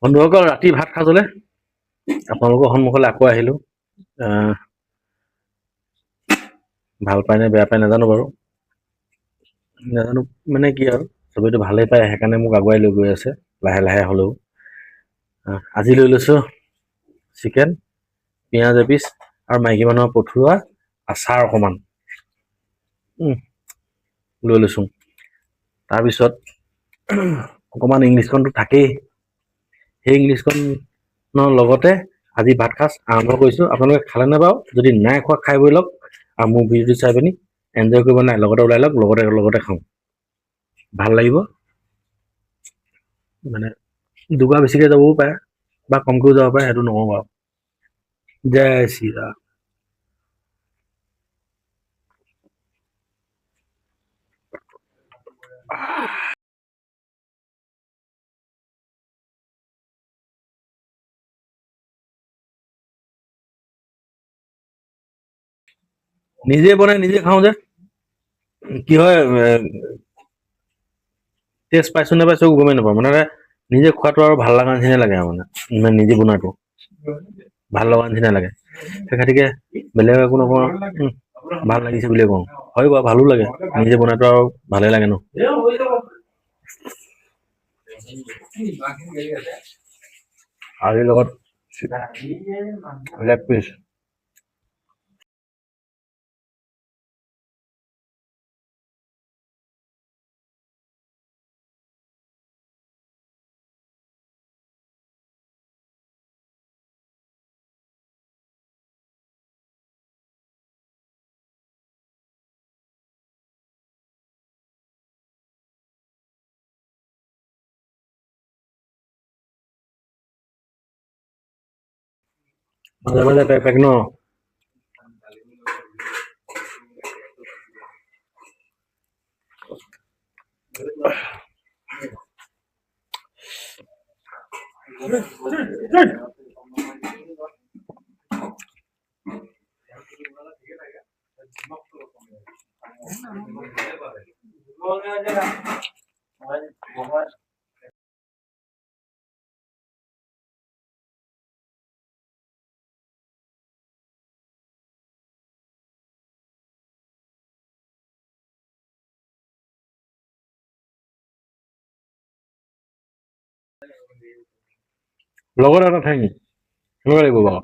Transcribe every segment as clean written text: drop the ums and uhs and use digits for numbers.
বন্ধুসকল, ৰাতি ভাত খাজলে আপোনালোকৰ সন্মুখলৈ আকৌ আহিলো। ভাল পায় নে বেয়া পায় নাজানো বাৰু, নাজানো মানে কি আৰু চবেইতো ভালেই পায়, সেইকাৰণে মোক আগুৱাই লৈ গৈ আছে লাহে লাহে হ'লেও। আজি লৈ লৈছো চিকেন, পিঁয়াজ এপিচ আৰু মাইকী মানুহৰ পঠোৱা আচাৰ অকমান লৈ লৈছো। তাৰপিছত অকমান ইংলিছখনতো থাকেই, সেই ইংলিছখনৰ লগতে আজি ভাত সাজ আৰম্ভ কৰিছো। আপোনালোকে খালে নে বাৰু? যদি নাই খোৱা খাই বৈ লওক, আৰু মোৰ ভিডিঅ'টো চাই পিনি এনজয় কৰিব নাই লগতে ওলাই লওক, লগতে খাওঁ, ভাল লাগিব। মানে দুবাৰ বেছিকে যাবও পাৰে বা কমকেও যাব পাৰে, সেইটো নকওঁ বাৰু। জয় শ্ৰীৰাম। নিজে বনাই নিজে খাওঁ যে কি হয়, টেষ্ট পাইছো নাপাইছো গমেই নাপাওঁ। মানে নিজে খোৱাটো আৰু ভাল লগা নিচিনা লাগে আৰু মানে নিজে বনোৱাটো ভাল লগা নিচিনা লাগে। সেই গতিকে বেলেগ একো নকওঁ, ভাল লাগিছে বুলিয়ে কওঁ। হয় বাৰু, ভালো লাগে, নিজে বনাইটো আৰু ভালে লাগে ন। আজিৰ লগত লেগ পিচ, মাজে মাজে পেক ন। লগত এটা ঠাই কেনেকুৱা লাগিব বাৰু?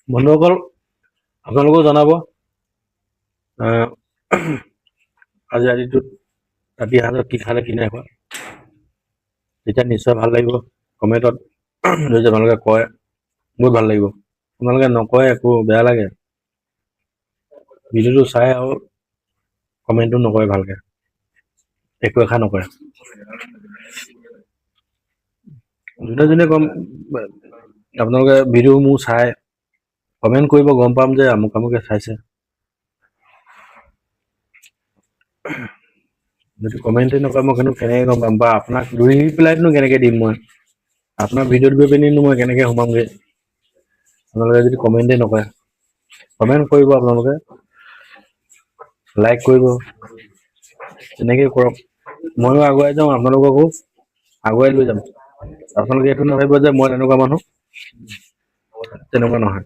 বন্ধুসকল, আপোনালোকেও জনাব আজি ৰাতিটোত ৰাতি সাঁজত কি খালে কি নাই খোৱা। তেতিয়া নিশ্চয় ভাল লাগিব। কমেণ্টত যদি আপোনালোকে কয় বহুত ভাল লাগিব। আপোনালোকে নকয় একো বেয়া লাগে, ভিডিঅ'টো চাই আৰু কমেণ্টটো নকৰে, ভালকে একো এষাৰ নকৰে। যোনে যোনে কম আপোনালোকে ভিডিঅ' মোৰ চাই কমেণ্ট কৰিব, গম পাম যে আমুক আমুকে চাইছে। যদি কমেণ্টে নকৰে মই কেনেকে গম পাম, বা আপোনাক ধৰি পেলাইনো কেনেকে দিম মই? আপোনাৰ ভিডিঅ'ত গৈ পিনি মই কেনেকে সোমামগে? আপোনালোকে যদি কমেণ্টে নকৰে। কমেণ্ট কৰিব, আপোনালোকে লাইক কৰিব, তেনেকে কৰক। ময়ো আগুৱাই যাওঁ, আপোনালোককো আগুৱাই লৈ যাম। আপোনালোকে এইটো নাভাবিব যে মই তেনেকুৱা মানুহ, তেনেকুৱা নহয়।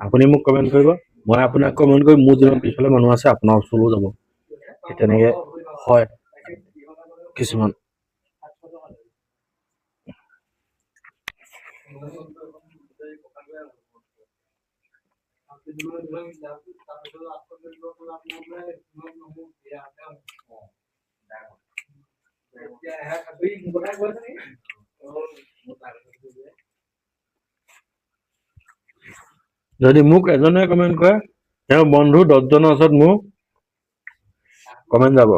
আপুনি মোক কমেণ্ট কৰিব, মই আপোনাক কমেণ্ট কৰি মোৰ যিমান পিছফালে মানুহ আছে আপোনাৰ ওচৰলৈও যাব। তেনেকে হয় কিছুমান। যদি মোক এজনে কমেন্ট কৰে তেওঁৰ বন্ধু 10 জনৰ ওচৰত মোক কমেন্ট যাব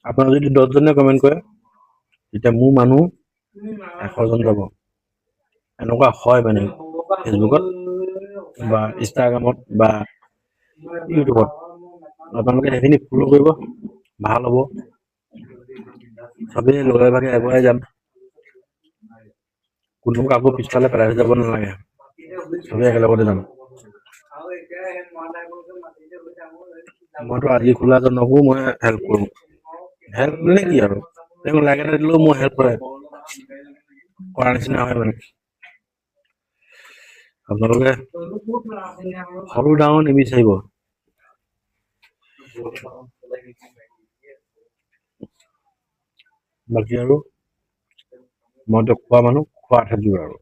আপোনাৰ যদি 10 জনে কমেন্ট কৰে তেতিয়া মোৰ মানুহ 100 জন যাব এনেকুৱা হয় মানে ফেচবুকত বা ইনষ্টাগ্ৰামত বা ইউটিউবত আপোনালোকে সেইখিনি ফলো কৰিব ভাল হ'ব চবেই লগে ভাগে আগুৱাই যাম কোনো কাকো পিছফালে পেলাই যাব নালাগে চবেই একেলগতে যাম মইতো আজি খোলাজনকো মই হেল্প কৰোঁ হেল্প মানে কি আৰু তেওঁ লাইক এটা দিলেও মই হেল্প কৰে কৰাৰ নিচিনা হয় মানে আপোনালোকে সৰু ডাঙৰ নিবিচাৰিব বাকী আৰু মইতো খোৱা মানুহ খোৱা থাকিব আৰু